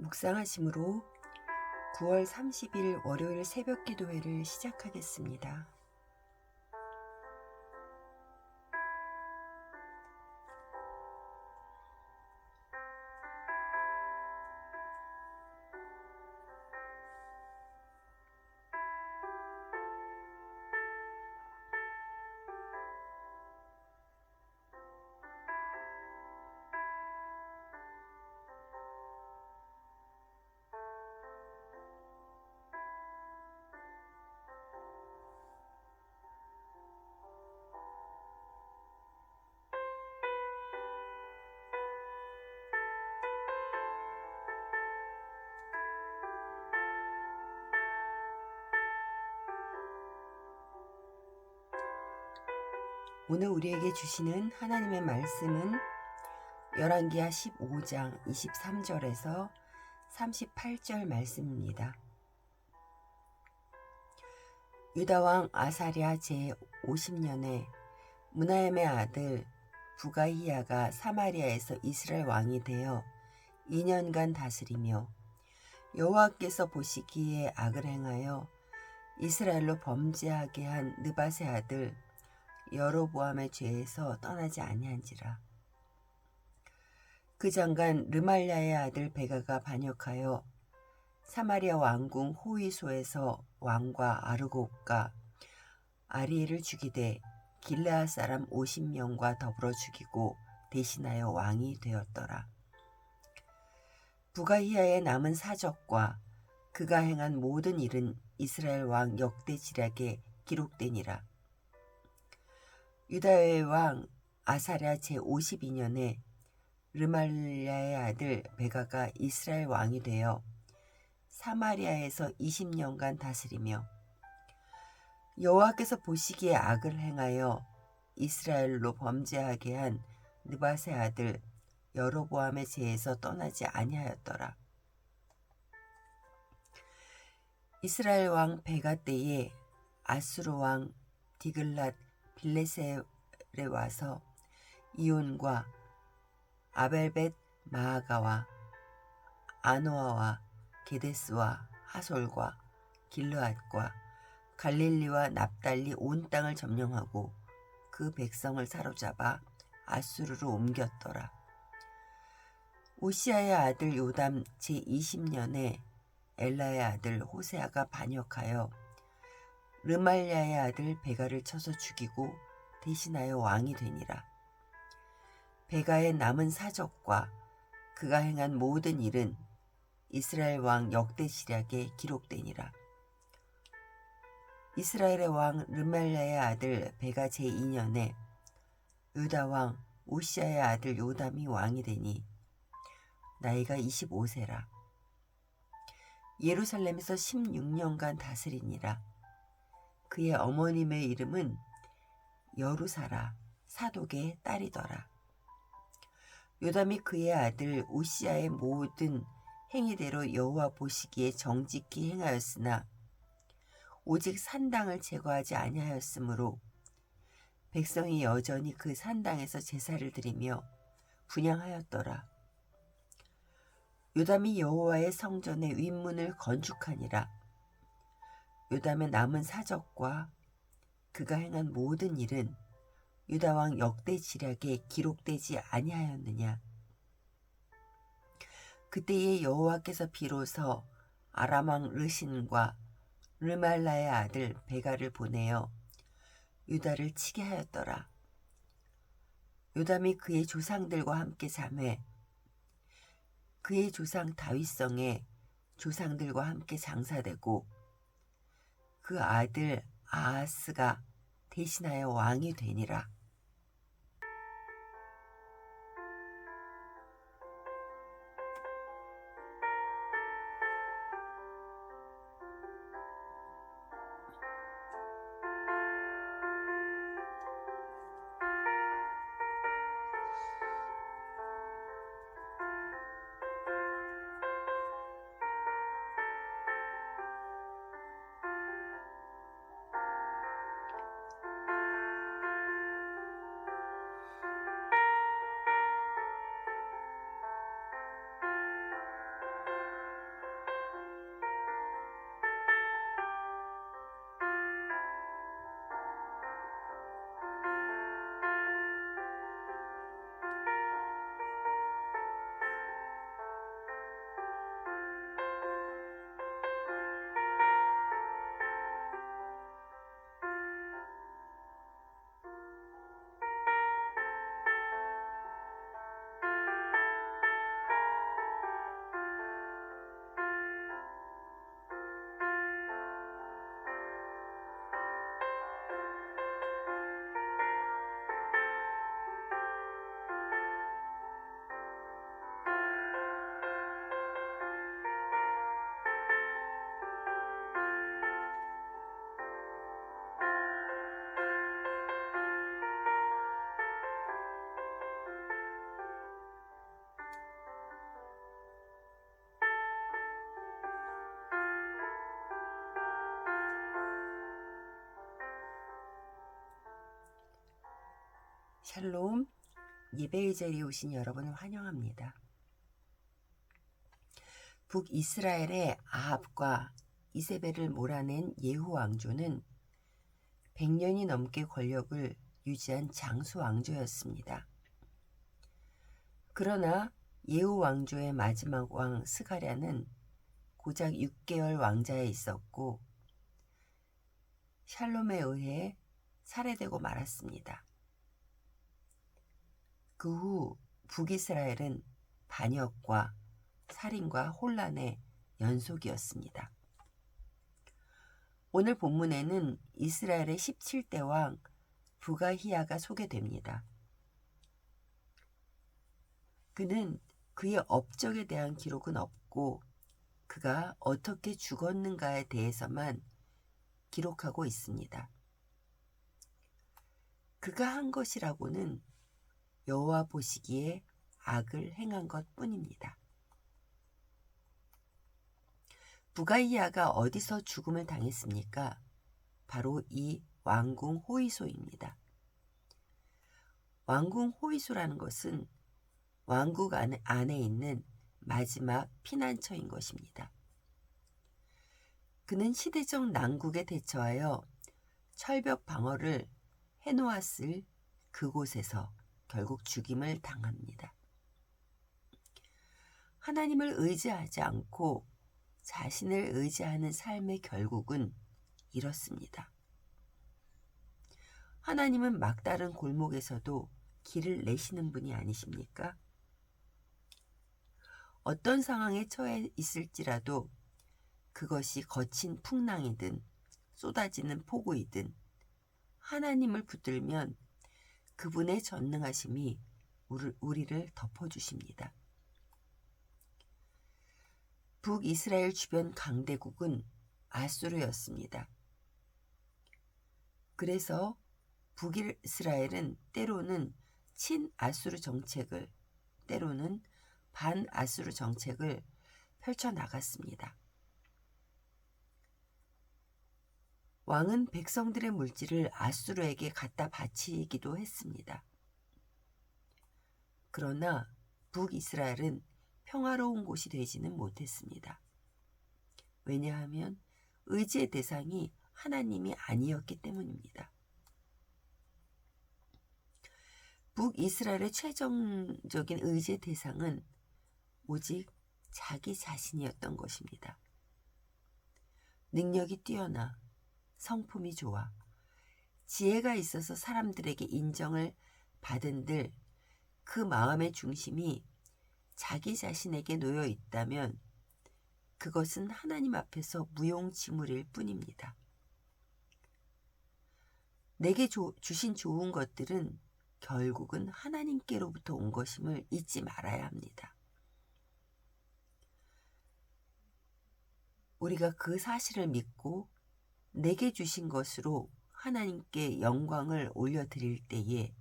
묵상하심으로 9월 30일 월요일 새벽 기도회를 시작하겠습니다. 오늘 우리에게 주시는 하나님의 말씀은 열왕기하 15장 23절에서 38절 말씀입니다. 유다왕 아사랴 제50년에 므나헴의 아들 부가히야가 사마리아에서 이스라엘 왕이 되어 2년간 다스리며 여호와께서 보시기에 악을 행하여 이스라엘로 범죄하게 한 느밧의 아들 여로보암의 죄에서 떠나지 아니한지라. 그 장관 르말랴의 아들 베가가 반역하여 사마리아 왕궁 호위소에서 왕과 아르곡과 아리엘을 죽이되 길르앗 사람 50명과 더불어 죽이고 대신하여 왕이 되었더라. 부가히야의 남은 사적과 그가 행한 모든 일은 이스라엘 왕 역대지략에 기록되니라. 유다의 왕 아사랴 제52년에 르말랴의 아들 베가가 이스라엘 왕이 되어 사마리아에서 20년간 다스리며 여호와께서 보시기에 악을 행하여 이스라엘로 범죄하게 한 느밧의 아들 여로보암의 죄에서 떠나지 아니하였더라. 이스라엘 왕 베가 때에 아수르 왕 디글랏 빌레셀에 와서 이온과 아벨벳 마아가와 아노아와 게데스와 하솔과 길르앗과 갈릴리와 납달리 온 땅을 점령하고 그 백성을 사로잡아 아수르로 옮겼더라. 오시아의 아들 요담 제20년에 엘라의 아들 호세아가 반역하여 르말랴의 아들 베가를 쳐서 죽이고 대신하여 왕이 되니라. 베가의 남은 사적과 그가 행한 모든 일은 이스라엘 왕 역대시략에 기록되니라. 이스라엘의 왕 르말랴의 아들 베가 제2년에 유다 왕 오시아의 아들 요담이 왕이 되니 나이가 25세라. 예루살렘에서 16년간 다스리니라. 그의 어머님의 이름은 여루사라 사독의 딸이더라. 요담이 그의 아들 오시아의 모든 행위대로 여호와 보시기에 정직히 행하였으나 오직 산당을 제거하지 아니하였으므로 백성이 여전히 그 산당에서 제사를 드리며 분향하였더라. 요담이 여호와의 성전의 윗문을 건축하니라. 요담의 남은 사적과 그가 행한 모든 일은 유다왕 역대지략에 기록되지 아니하였느냐. 그때에 여호와께서 비로소 아람왕 르신과 르말라의 아들 베가를 보내어 유다를 치게 하였더라. 요담이 그의 조상들과 함께 잠해 그의 조상 다윗성에 조상들과 함께 장사되고 그 아들 아하스가 대신하여 왕이 되니라. 샬롬, 예배의 자리에 오신 여러분을 환영합니다. 북이스라엘의 아합과 이세벨을 몰아낸 예후 왕조는 100년이 넘게 권력을 유지한 장수 왕조였습니다. 그러나 예후 왕조의 마지막 왕 스가랴는 고작 6개월 왕자에 있었고 샬롬에 의해 살해되고 말았습니다. 그 후 북이스라엘은 반역과 살인과 혼란의 연속이었습니다. 오늘 본문에는 이스라엘의 17대 왕 부가히야가 소개됩니다. 그는 그의 업적에 대한 기록은 없고 그가 어떻게 죽었는가에 대해서만 기록하고 있습니다. 그가 한 것이라고는 여호와 보시기에 악을 행한 것뿐입니다. 부가히야가 어디서 죽음을 당했습니까? 바로 이 왕궁 호위소입니다. 왕궁 호위소라는 것은 왕국 안에 있는 마지막 피난처인 것입니다. 그는 시대적 난국에 대처하여 철벽 방어를 해놓았을 그곳에서 결국 죽임을 당합니다. 하나님을 의지하지 않고 자신을 의지하는 삶의 결국은 이렇습니다. 하나님은 막다른 골목에서도 길을 내시는 분이 아니십니까? 어떤 상황에 처해 있을지라도 그것이 거친 풍랑이든 쏟아지는 폭우이든 하나님을 붙들면 그분의 전능하심이 우리를 덮어주십니다. 북이스라엘 주변 강대국은 아수르였습니다. 그래서 북이스라엘은 때로는 친아수르 정책을, 때로는 반아수르 정책을 펼쳐나갔습니다. 왕은 백성들의 물질을 아수르에게 갖다 바치기도 했습니다. 그러나 북이스라엘은 평화로운 곳이 되지는 못했습니다. 왜냐하면 의지의 대상이 하나님이 아니었기 때문입니다. 북이스라엘의 최종적인 의지의 대상은 오직 자기 자신이었던 것입니다. 능력이 뛰어나 성품이 좋아 지혜가 있어서 사람들에게 인정을 받은들 그 마음의 중심이 자기 자신에게 놓여 있다면 그것은 하나님 앞에서 무용지물일 뿐입니다. 내게 주신 좋은 것들은 결국은 하나님께로부터 온 것임을 잊지 말아야 합니다. 우리가 그 사실을 믿고 내게 주신 것으로 하나님께 영광을 올려드릴 때에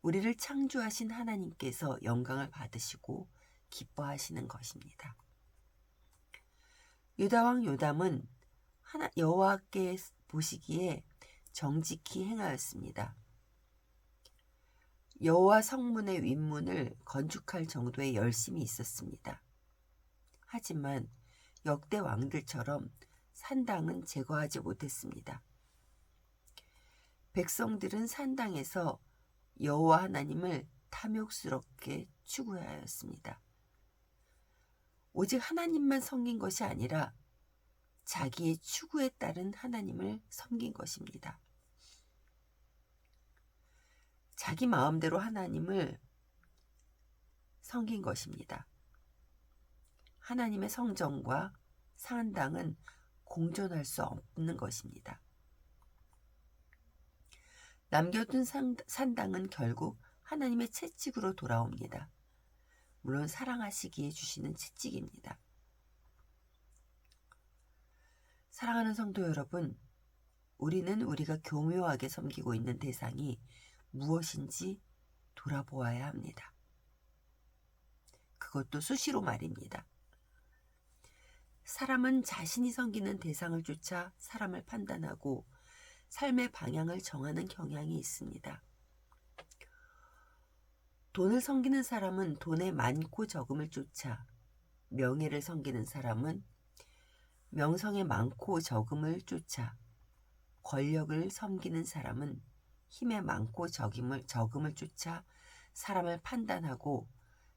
우리를 창조하신 하나님께서 영광을 받으시고 기뻐하시는 것입니다. 유다왕 요담은 여호와께 보시기에 정직히 행하였습니다. 여호와 성문의 윗문을 건축할 정도의 열심이 있었습니다. 하지만 역대 왕들처럼 산당은 제거하지 못했습니다. 백성들은 산당에서 여호와 하나님을 탐욕스럽게 추구하였습니다. 오직 하나님만 섬긴 것이 아니라 자기의 추구에 따른 하나님을 섬긴 것입니다. 자기 마음대로 하나님을 섬긴 것입니다. 하나님의 성전과 산당은 공존할 수 없는 것입니다. 남겨둔 산당은 결국 하나님의 채찍으로 돌아옵니다. 물론 사랑하시기에 주시는 채찍입니다. 사랑하는 성도 여러분, 우리는 우리가 교묘하게 섬기고 있는 대상이 무엇인지 돌아보아야 합니다. 그것도 수시로 말입니다. 사람은 자신이 섬기는 대상을 쫓아 사람을 판단하고 삶의 방향을 정하는 경향이 있습니다. 돈을 섬기는 사람은 돈의 많고 적음을 쫓아, 명예를 섬기는 사람은 명성의 많고 적음을 쫓아, 권력을 섬기는 사람은 힘의 많고 적음을 쫓아 사람을 판단하고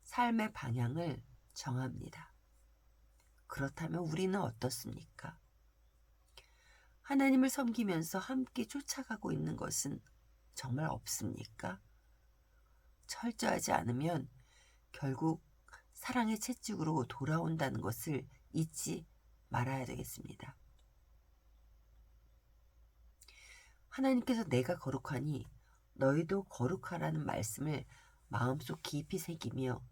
삶의 방향을 정합니다. 그렇다면 우리는 어떻습니까? 하나님을 섬기면서 함께 쫓아가고 있는 것은 정말 없습니까? 철저하지 않으면 결국 사랑의 채찍으로 돌아온다는 것을 잊지 말아야 되겠습니다. 하나님께서 내가 거룩하니 너희도 거룩하라는 말씀을 마음속 깊이 새기며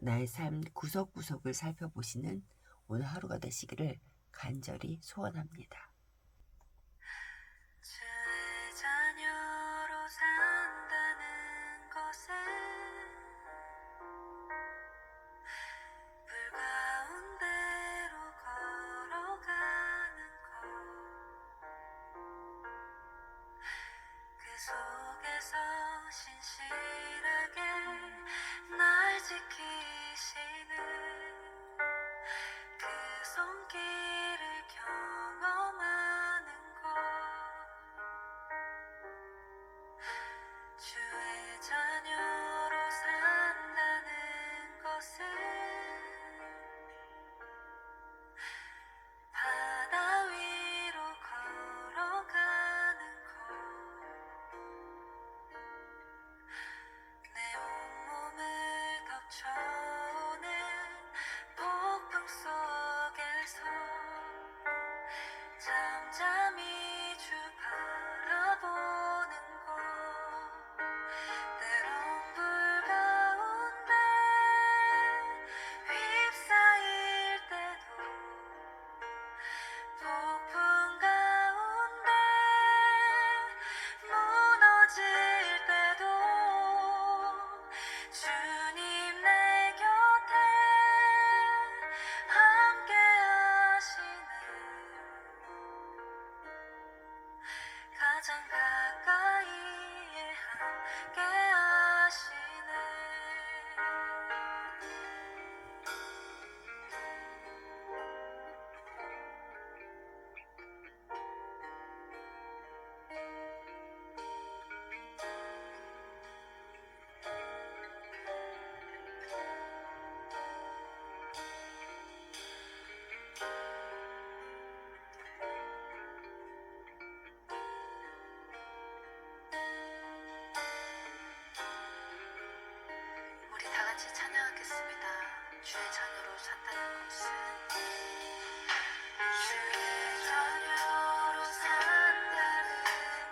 나의 삶 구석구석을 살펴보시는 오늘 하루가 되시기를 간절히 소원합니다. 주의 자녀로 산다는 것은 불 가운데로 걸어가는 것, 그 속에서 신실하게 날 지키시는 그 손길을 경험하는 것, 주의 자녀로 산다는 것은 바다 위로 걸어가는 것, 내 온몸을 덮쳐오는 폭풍 속에서 잠잠히 주 바라보는 것, 때론 불 가운데 휩싸일 때도, 폭풍 가운데 무너질 때도 주님 내 곁에 함께 하시네, 가장 가까이에 함께 하시네. 우리 다 같이 찬양하겠습니다. 주의 자녀로 산다는 것은, 주의 자녀로 산다는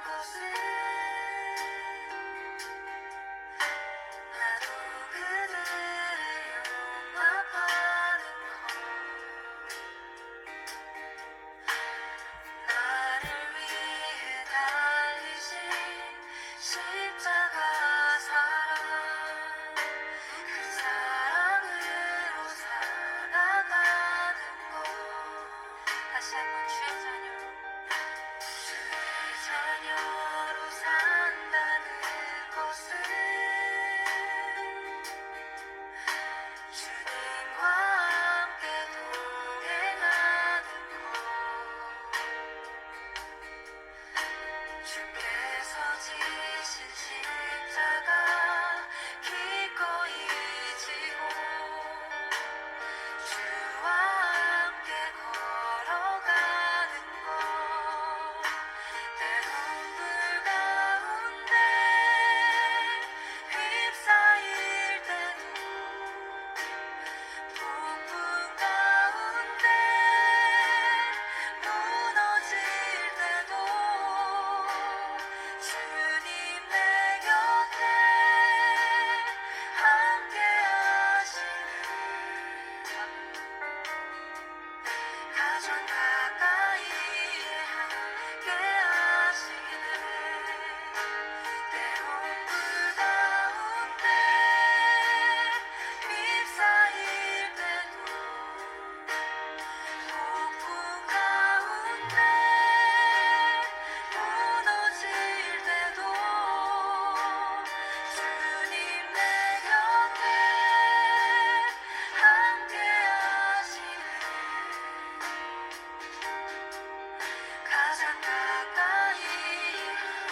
것은 나도 그들을 용납하는 것, 나를 위해 달리신 십자가 사랑, 그 사랑으로 살아가는 것. 다시 한번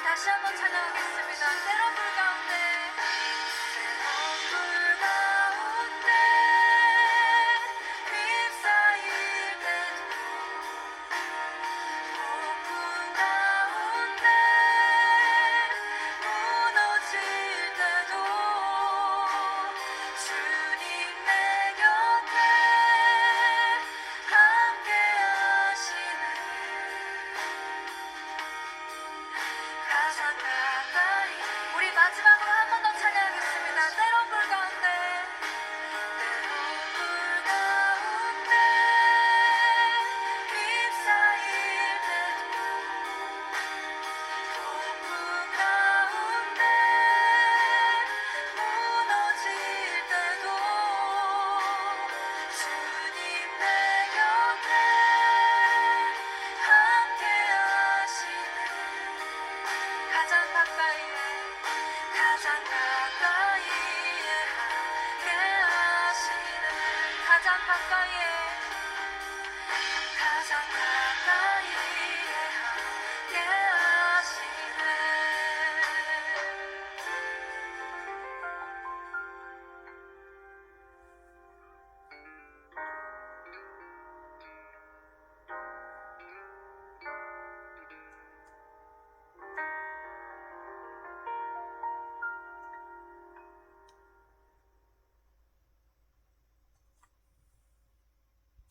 다시 한번 찬양하겠습니다. 테러블 가운데